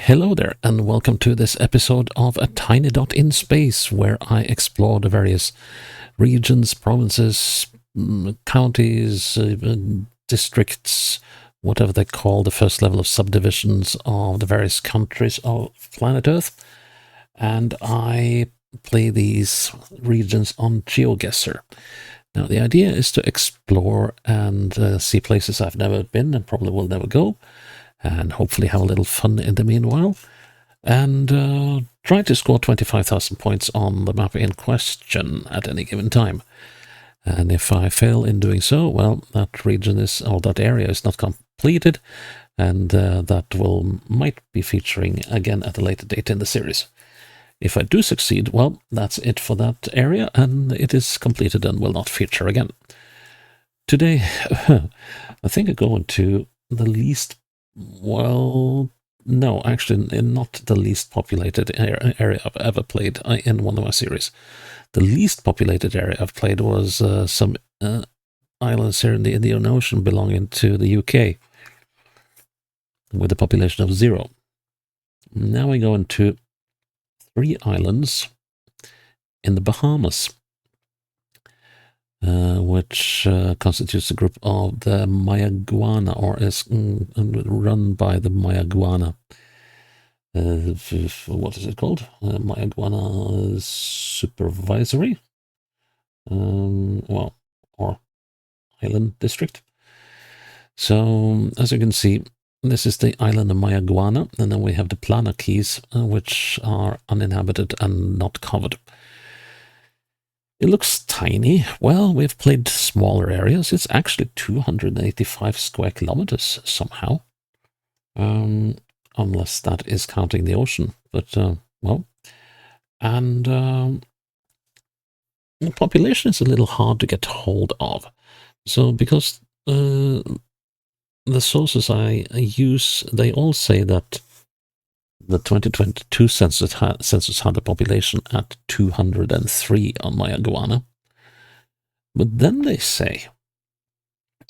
Hello there, and welcome to this episode of A Tiny Dot in Space, where I explore the various regions, provinces, counties, districts, whatever they call the first level of subdivisions of the various countries of planet Earth. And I play these regions on GeoGuessr. Now, the idea is to explore and see places I've never been and probably will never go, and hopefully have a little fun in the meanwhile, and try to score 25,000 points on the map in question at any given time. And if I fail in doing so, well, that region is, or that area is not completed, and that might be featuring again at a later date in the series. If I do succeed, well, that's it for that area, and it is completed and will not feature again. Today, I think I go into the least, well, no, actually not the least populated area I've ever played in one of my series. The least populated area I've played was some islands here in the Indian Ocean belonging to the UK, with a population of 0. Now we go into 3 islands in the Bahamas, which constitutes a group of the Mayaguana, or is run by the Mayaguana. What is it called? Mayaguana Supervisory, or Island District. So, as you can see, this is the island of Mayaguana, and then we have the Plana Keys, which are uninhabited and not covered. It looks tiny. Well, we've played smaller areas. It's actually 285 square kilometers somehow. Unless that is counting the ocean. But, well. And the population is a little hard to get hold of. So, because the sources I use, they all say that the 2022 census had a population at 203 on Mayaguana. But then they say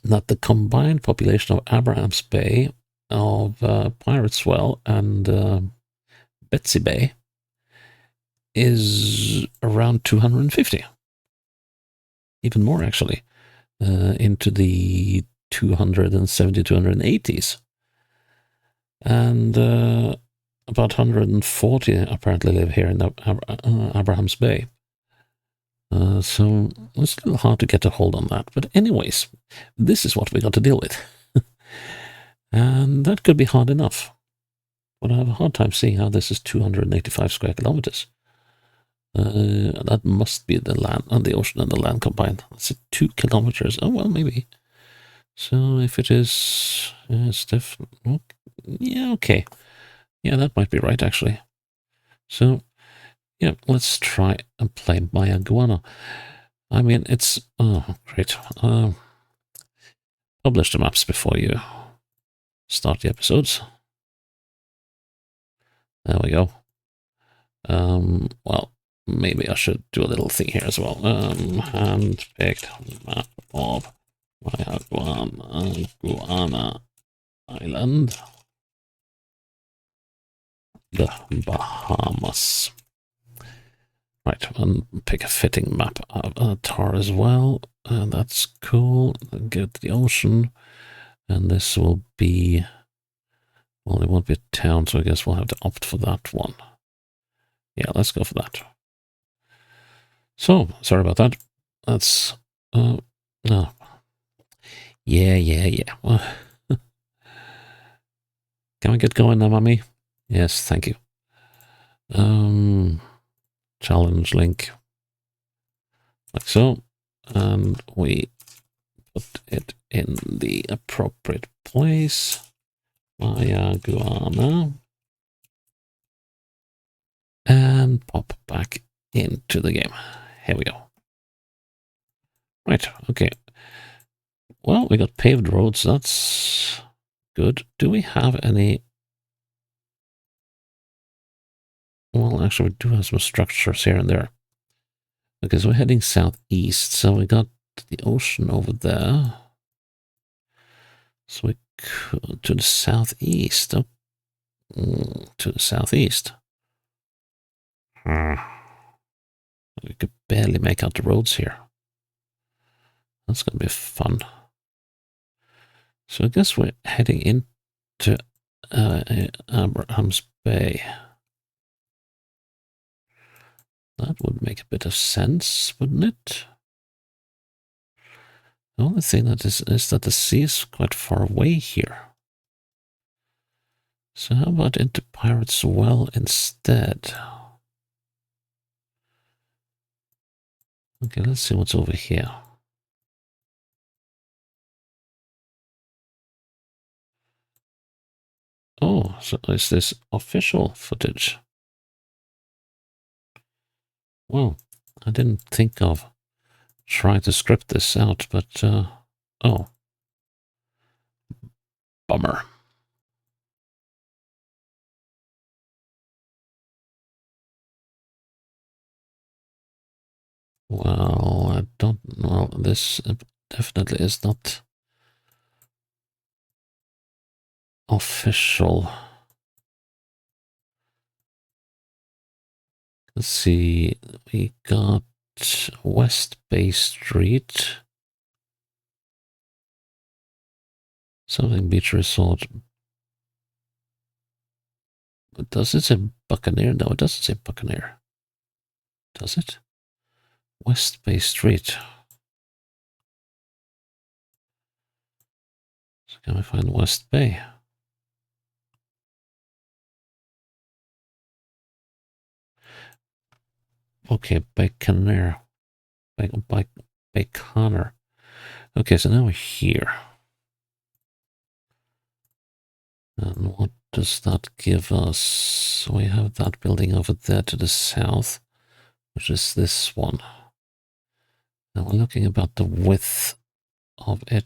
that the combined population of Abraham's Bay, of Pirates Well, and Betsy Bay is around 250. Even more, actually, into the 270, 280s. And about 140 apparently live here in Abraham's Bay. So it's a little hard to get a hold on that. But anyways, this is what we got to deal with. And that could be hard enough. But I have a hard time seeing how this is 285 square kilometers. That must be the land and the ocean and the land combined. That's 2 kilometers. Oh, well, maybe. So if it is, Steph, yeah, okay. Yeah, that might be right, actually. So, yeah, let's try and play Mayaguana. I mean, it's, oh, great. Publish the maps before you start the episodes. There we go. Well, maybe I should do a little thing here as well. Hand-picked map of Mayaguana Island, the Bahamas. Right, and pick a fitting map avatar as well. And that's cool. Then go to the ocean. And this will be, well, it won't be a town, so I guess we'll have to opt for that one. Yeah, let's go for that. So, sorry about that. That's, no. Yeah. Can we get going now, Mummy? Yes, thank you. Challenge link. Like so. And we put it in the appropriate place. Mayaguana. And pop back into the game. Here we go. Right, okay. Well, we got paved roads. That's good. Do we have any? Well, actually, we do have some structures here and there. Okay, so we're heading southeast. So we got the ocean over there. So we could to the southeast. Oh, to the southeast. We could barely make out the roads here. That's going to be fun. So I guess we're heading into Abraham's Bay. That would make a bit of sense, wouldn't it? The only thing that is that the sea is quite far away here. So how about into Pirate's Well instead? Okay, let's see what's over here. Oh, so is this official footage? Well, I didn't think of trying to script this out, but, oh. Bummer. Well, I don't know. This definitely is not official. Let's see. We got West Bay Street. Something Beach Resort. Does it say Buccaneer? No, it doesn't say Buccaneer. Does it? West Bay Street. So can we find West Bay? Okay, Buccaneer. Baconer. Okay, so now we're here. And what does that give us? We have that building over there to the south, which is this one. Now we're looking about the width of it,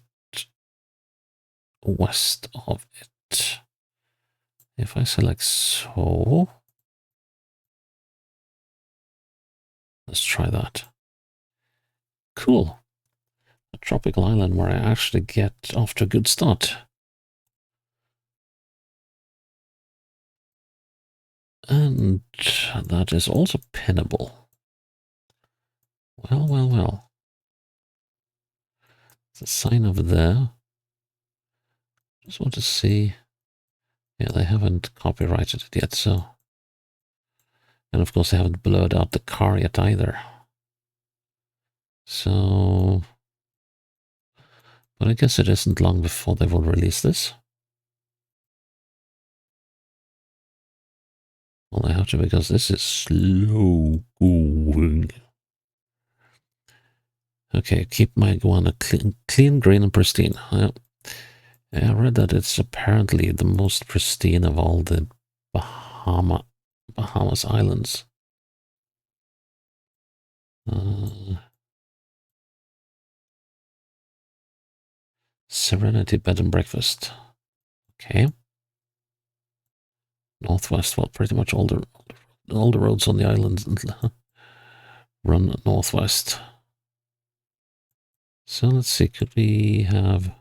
west of it. If I select so, let's try that. Cool. A tropical island where I actually get off to a good start. And that is also pinnable. Well, well, well. There's a sign over there. Just want to see. Yeah, they haven't copyrighted it yet, so. And of course, they haven't blurred out the car yet either. So. But I guess it isn't long before they will release this. Well, I have to, because this is slow going. Okay, keep Mayaguana clean, green, and pristine. I read that it's apparently the most pristine of all the Bahamas islands. Serenity Bed and Breakfast. Okay. Northwest. Well, pretty much all the roads on the island run northwest. So let's see. Could we have?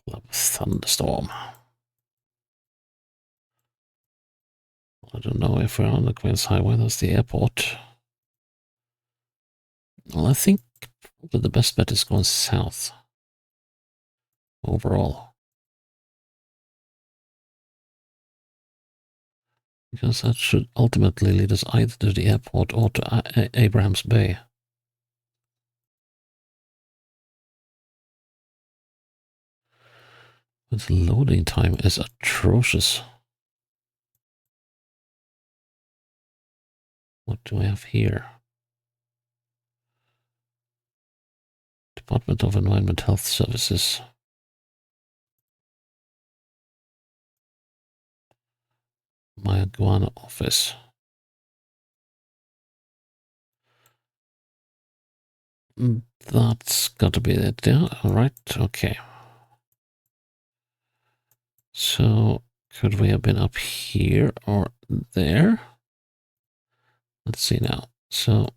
Club Thunderstorm. I don't know if we're on the Queen's Highway. That's the airport. Well, I think probably the best bet is going south overall, because that should ultimately lead us either to the airport or to Abraham's Bay. But the loading time is atrocious. What do I have here? Department of Environment Health Services. Mayaguana office. That's got to be it. Yeah, all right. Okay. So could we have been up here or there? Let's see now. So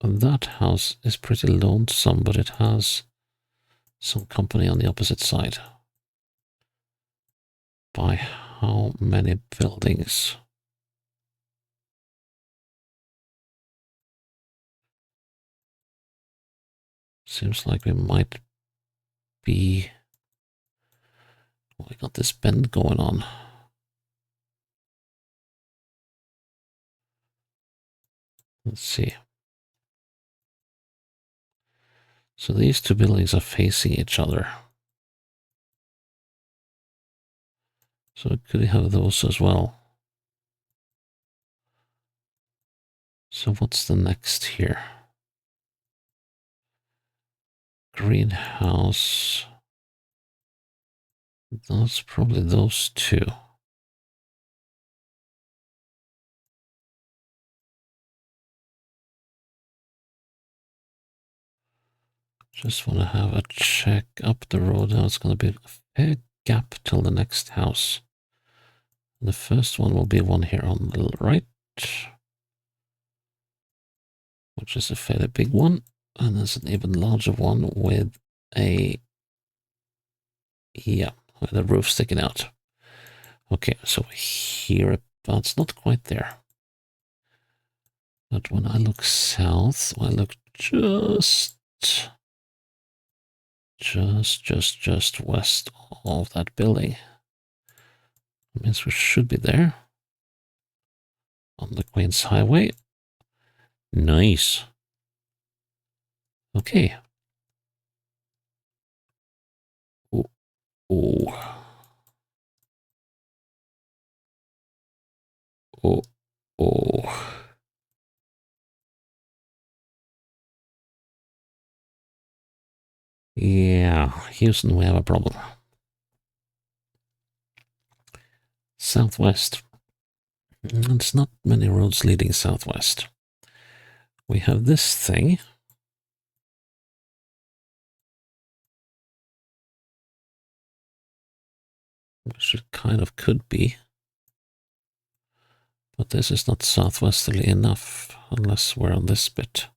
that house is pretty lonesome, but it has some company on the opposite side. By how many buildings? Seems like we might be... Well, we got this bend going on. Let's see. So these two buildings are facing each other. So could we have those as well? So what's the next here? Greenhouse. That's probably those two. Just want to have a check up the road. Now it's going to be a fair gap till the next house. And the first one will be one here on the right, which is a fairly big one. And there's an even larger one with a, yeah, with a roof sticking out. Okay, so here, but it's not quite there. But when I look south, I look just west of that building. That means we should be there. On the Queen's Highway. Nice. Okay. Oh, oh. Oh, oh. Yeah, Houston, we have a problem. Southwest. It's not many roads leading southwest. We have this thing. Which it kind of could be. But this is not southwesterly enough, unless we're on this bit.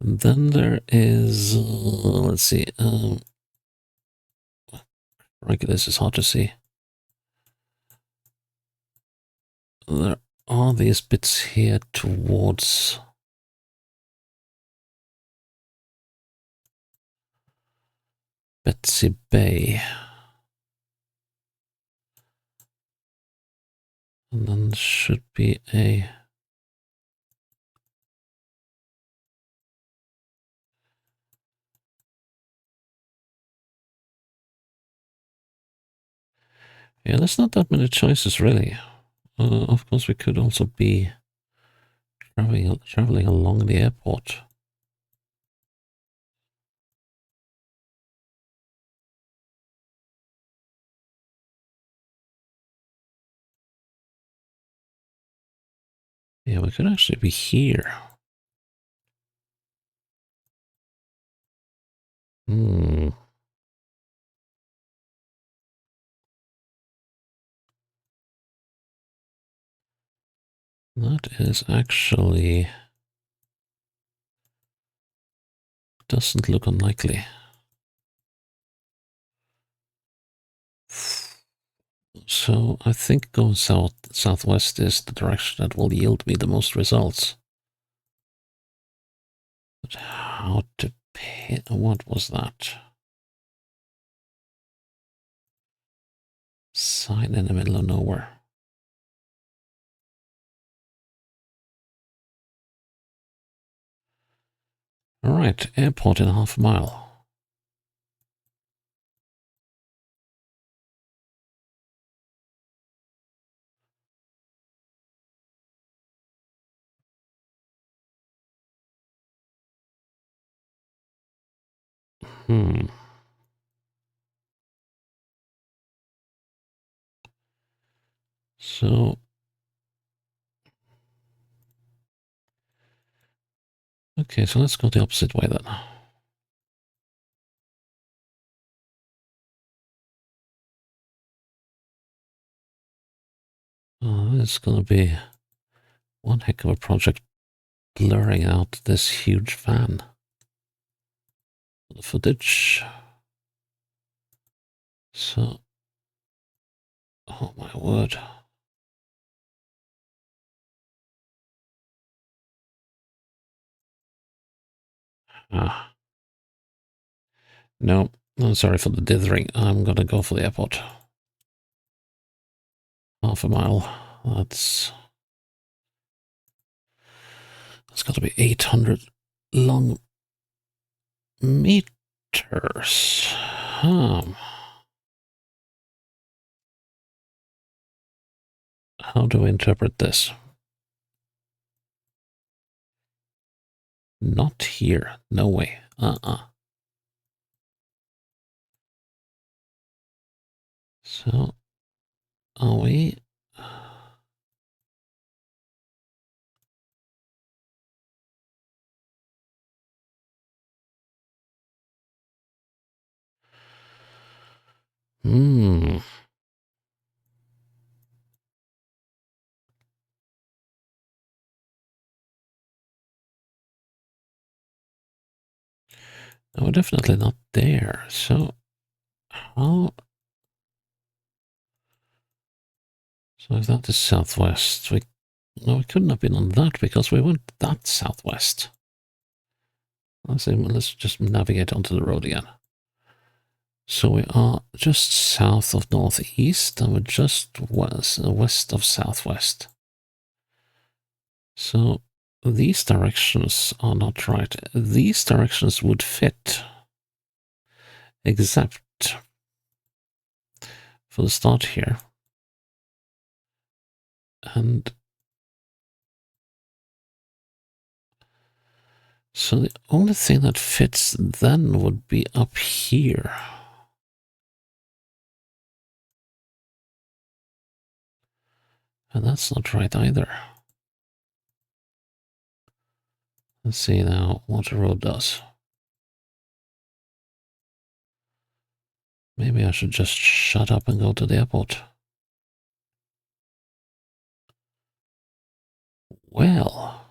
And then there is, let's see, this is hard to see. There are these bits here towards Betsy Bay. And then there should be a... Yeah, there's not that many choices, really. Of course, we could also be traveling along the airport. Yeah, we could actually be here. Hmm. That is actually... doesn't look unlikely. So I think going southwest is the direction that will yield me the most results. But how to pay? What was that? Sign in the middle of nowhere. All right, airport in half a mile. Hmm. So, okay, so let's go the opposite way then. It's going to be one heck of a project blurring out this huge fan. The footage. So, oh my word. Ah. No, I'm sorry for the dithering. I'm gonna go for the airport. Half a mile. That's got to be 800 long meters. How do we interpret this? Not here. No way. So, are we? Hmm. No, we're definitely not there. So, how? So if that is southwest, no, we couldn't have been on that because we went that southwest. Let's just navigate onto the road again. So we are just south of northeast and we're just west of southwest. So these directions are not right. These directions would fit, except for the start here. And so the only thing that fits then would be up here. And that's not right either. Let's see now what the road does. Maybe I should just shut up and go to the airport. Well.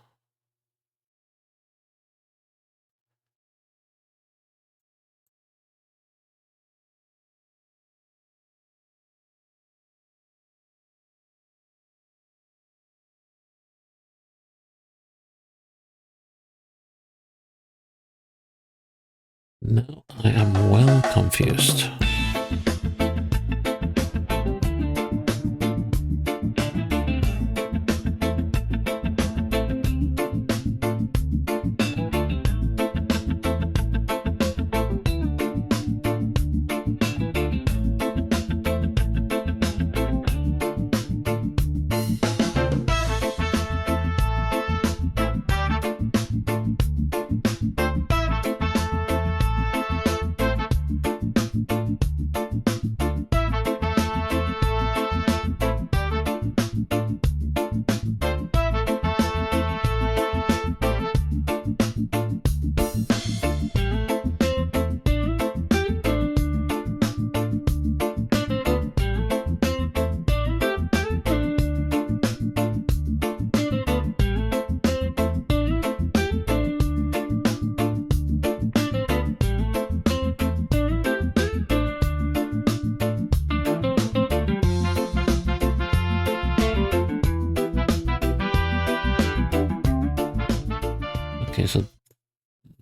Now I am well confused. Okay, so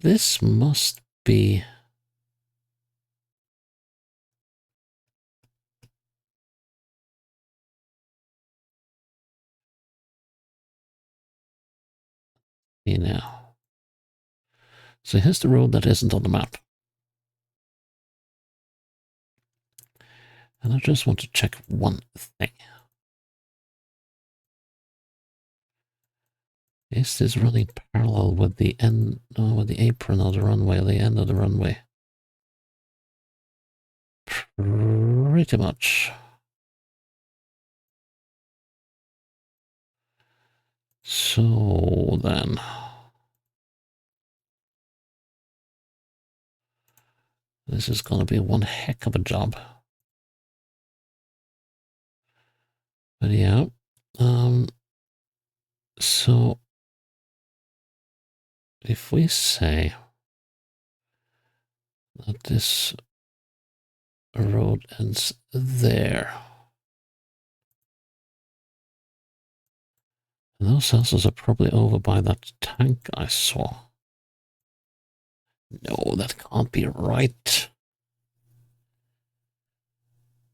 this must be... now. So here's the road that isn't on the map. And I just want to check one thing. Is this running parallel with the end, with the apron of the runway, the end of the runway? Pretty much. So then, this is going to be one heck of a job. But yeah, so if we say that this road ends there, and those houses are probably over by that tank I saw. No, that can't be right.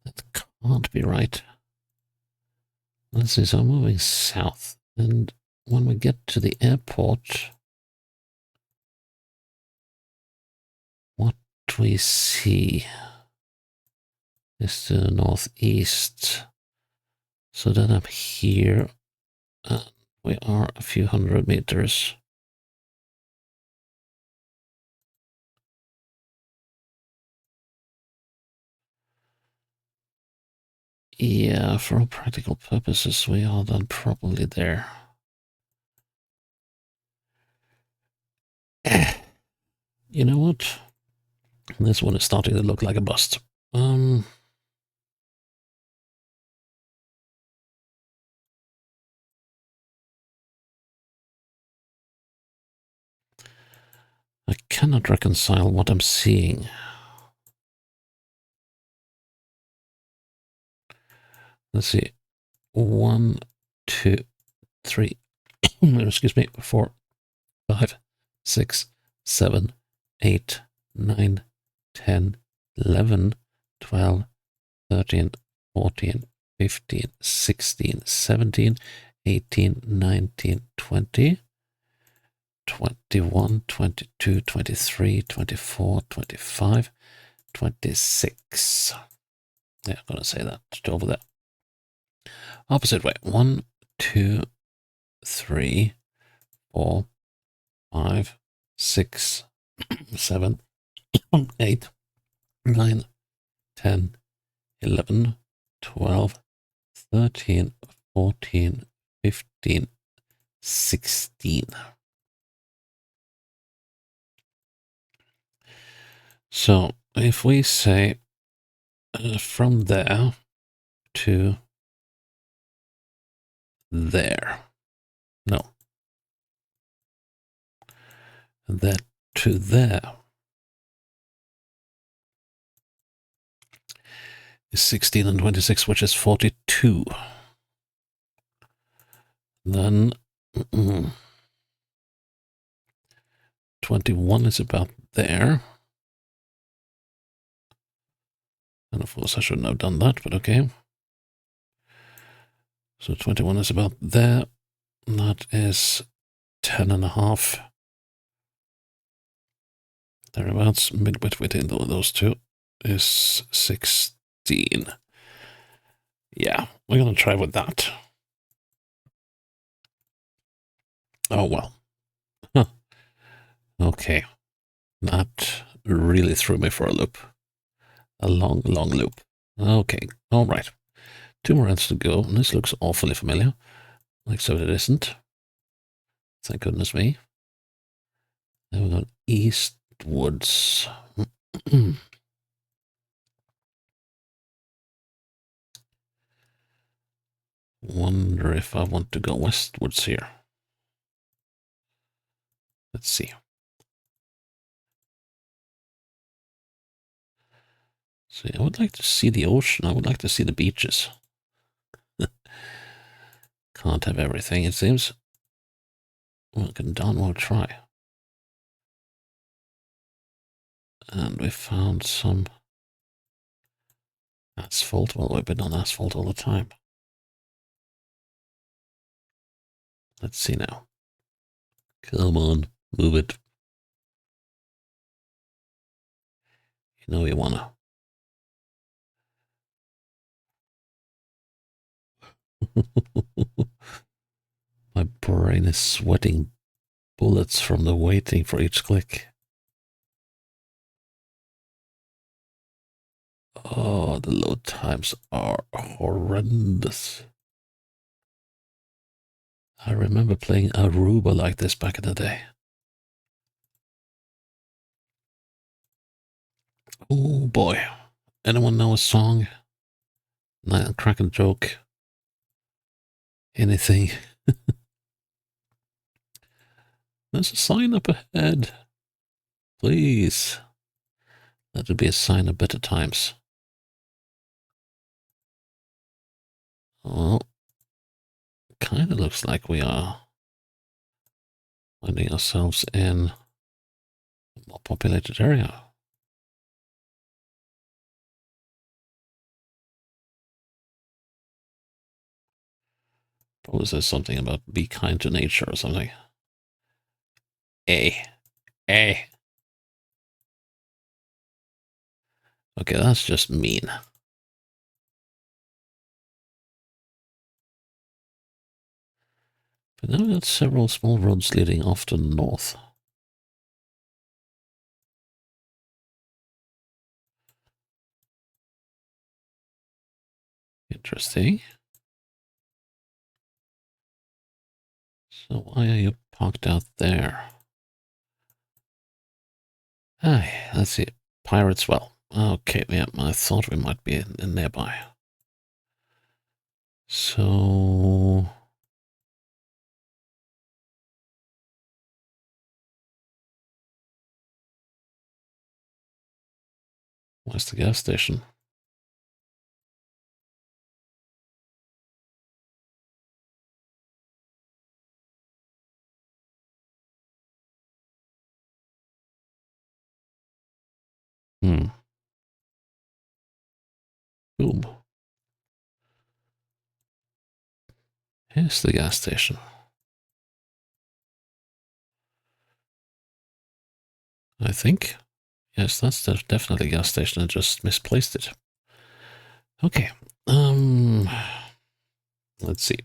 That can't be right. Let's see, so I'm moving south, and when we get to the airport, what we see is to the northeast. So then I'm here, and we are a few hundred meters. Yeah, for all practical purposes, we are then probably there. You know what? This one is starting to look like a bust. I cannot reconcile what I'm seeing. Let's see. 1, 2, 3. Excuse me. 4, 5, 6, 7, 8, 9, 10, 11, 12, 13, 14, 15, 16, 17, 18, 19, 20, 21, 22, 23, 24, 25, 26. Yeah, I'm going to say that just over there. Opposite way. 1, 2, 3, 4, 5, 6, 7, 8, 9, 10, 11, 12, 13, 14, 15, 16. So if we say from there to there, no, that to there is 16 and 26, which is 42. Then 21 is about there. And of course I shouldn't have done that, but okay. So 21 is about there. That is 10 and a half. Thereabouts, midway between those two is 16. Yeah, we're going to try with that. Oh, well. Huh. Okay. That really threw me for a loop. A long, long loop. Okay, all right. 2 more rounds to go, and this looks awfully familiar. Like so it isn't. Thank goodness me. Then we're going eastwards. Wonder if I want to go westwards here. Let's see. See, I would like to see the ocean. I would like to see the beaches. Can't have everything, it seems. We can darn well try. And we found some asphalt. Well, we've been on asphalt all the time. Let's see now. Come on, move it. You know you wanna. My brain is sweating bullets from the waiting for each click. Oh, the load times are horrendous. I remember playing Aruba like this back in the day. Oh boy. Anyone know a song? Crack a joke? Anything? There's a sign up ahead. Please. That would be a sign of better times. Well, kind of looks like we are finding ourselves in a more populated area. Probably says something about be kind to nature or something. Eh. Eh. Okay, that's just mean. But now we got several small roads leading off to the north. Interesting. So why are you parked out there? Hey, let's see. Pirates Well. Okay, yeah, I thought we might be in nearby. So... where's the gas station? Hmm. Boom. Here's the gas station. I think. Yes, that's definitely a gas station. I just misplaced it. Okay. Let's see.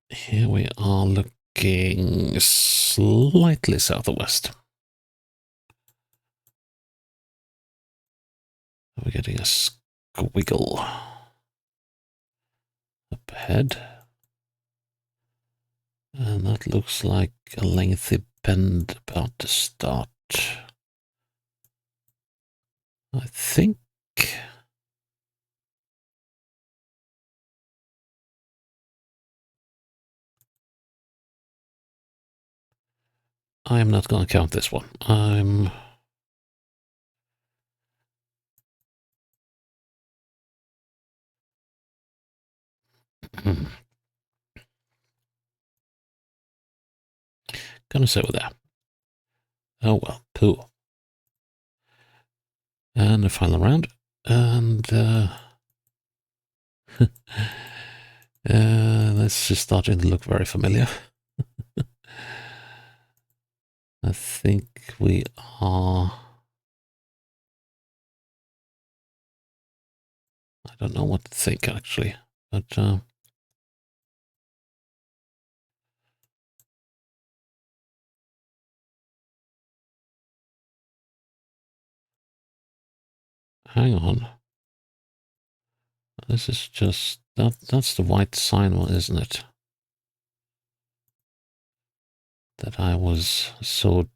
Here we are looking slightly south of west. We're getting a squiggle up ahead. And that looks like a lengthy bend about to start. I think. I'm not going to count this one. I'm gonna sit with that. Oh well, poo. And the final round. And this is starting to look very familiar. I think we are. I don't know what to think actually, but hang on. This is just that's the white sign one, isn't it? That I was so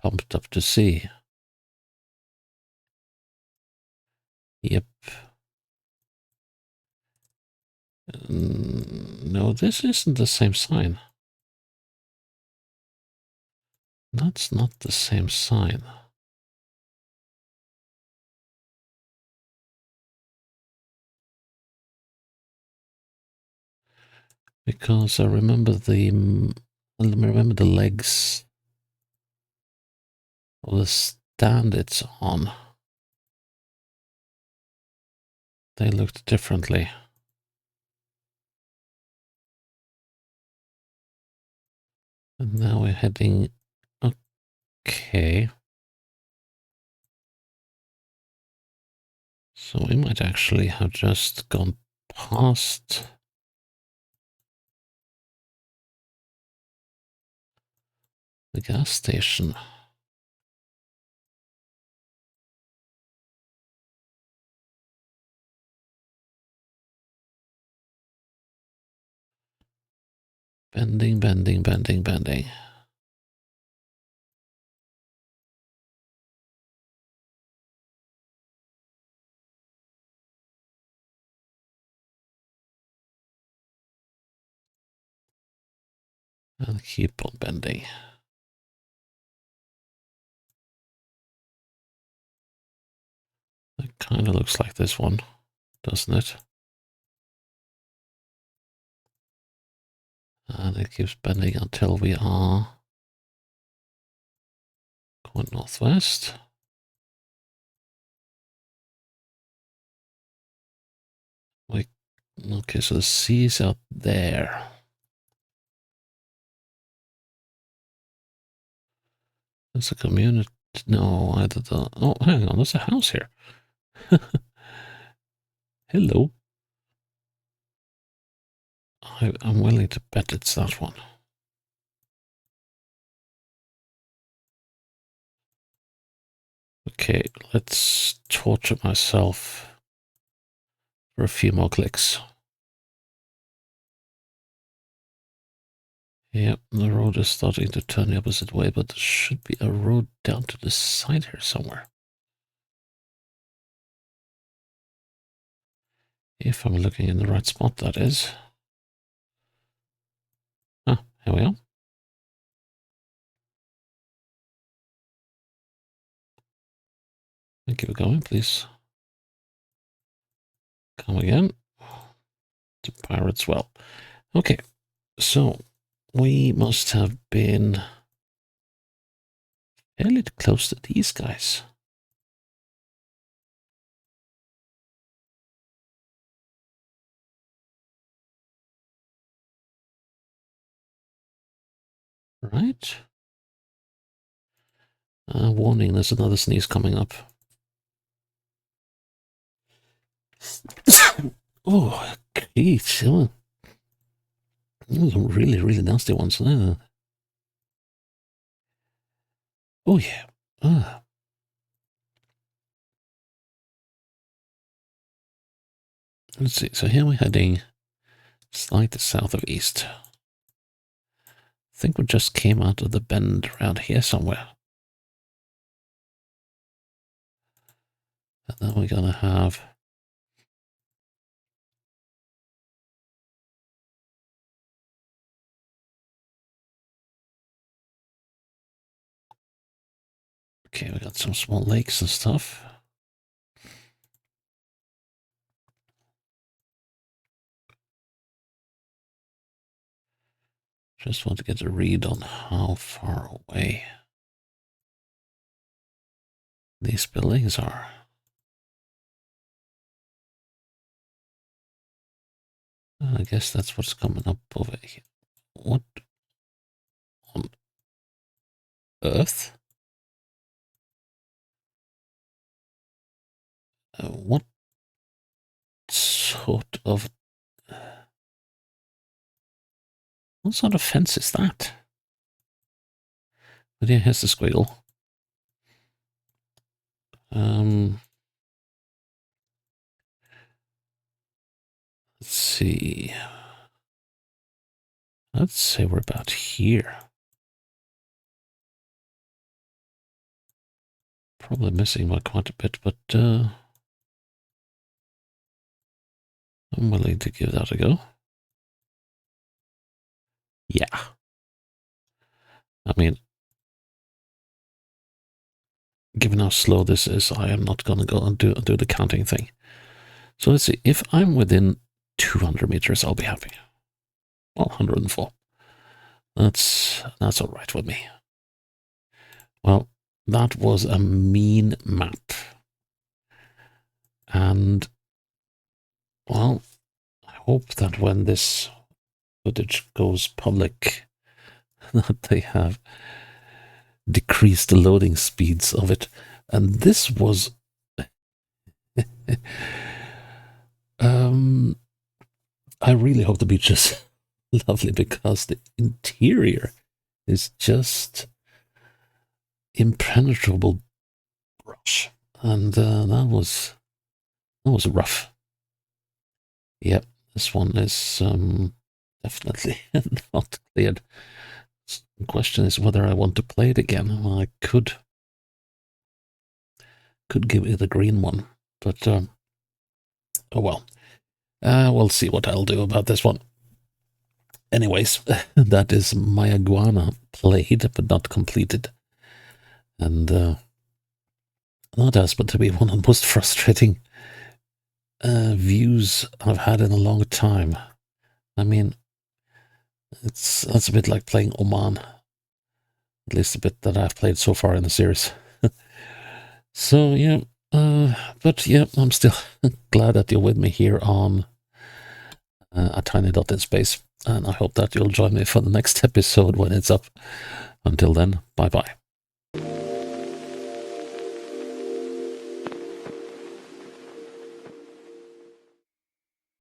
pumped up to see. Yep. No, this isn't the same sign. That's not the same sign. Because I remember the legs of the stand it's on. They looked differently. And now we're heading. Okay. So we might actually have just gone past the gas station. Bending, bending, bending, bending. And keep on bending. It kind of looks like this one, doesn't it? And it keeps bending until we are going northwest. Okay, so the sea's out there. There's a community. No, either the. Oh, hang on, there's a house here. Hello. I'm willing to bet it's that one. Okay, let's torture myself for a few more clicks. Yep, the road is starting to turn the opposite way, but there should be a road down to the side here somewhere. If I'm looking in the right spot, that is. Ah, here we are. Keep it going, please. Come again. To Pirates Well. Okay, so we must have been fairly close to these guys. Right? Warning, there's another sneeze coming up. Oh, geez. Oh, those are really, really nasty ones. Oh, yeah. Let's see. So here we're heading slightly south of east. I think we just came out of the bend around here somewhere. And then we're going to have... Okay, we got some small lakes and stuff. Just want to get a read on how far away these buildings are. I guess that's what's coming up over here. What on earth? What sort of... What sort of fence is that? But yeah, here's the squiggle. Let's see. Let's say we're about here. Probably missing by quite a bit, but I'm willing to give that a go. Yeah. I mean, given how slow this is, I am not going to go and do the counting thing. So let's see. If I'm within 200 meters, I'll be happy. Well, 104. That's all right with me. Well, that was a mean map. And, well, I hope that when this footage goes public, that they have decreased the loading speeds of it. And this was... I really hope the beach is lovely because the interior is just impenetrable brush. And that was rough. Yep, this one is definitely not cleared. The question is whether I want to play it again. Well, I could give it a green one, but oh well. We'll see what I'll do about this one. anyways, that is Mayaguana, played but not completed. And that has been to be one of the most frustrating views I've had in a long time. I mean, that's a bit like playing Oman, at least a bit that I've played so far in the series. So yeah, but yeah, I'm still glad that you're with me here on A Tiny Dot in Space, and I hope that you'll join me for the next episode when it's up. Until then, bye bye.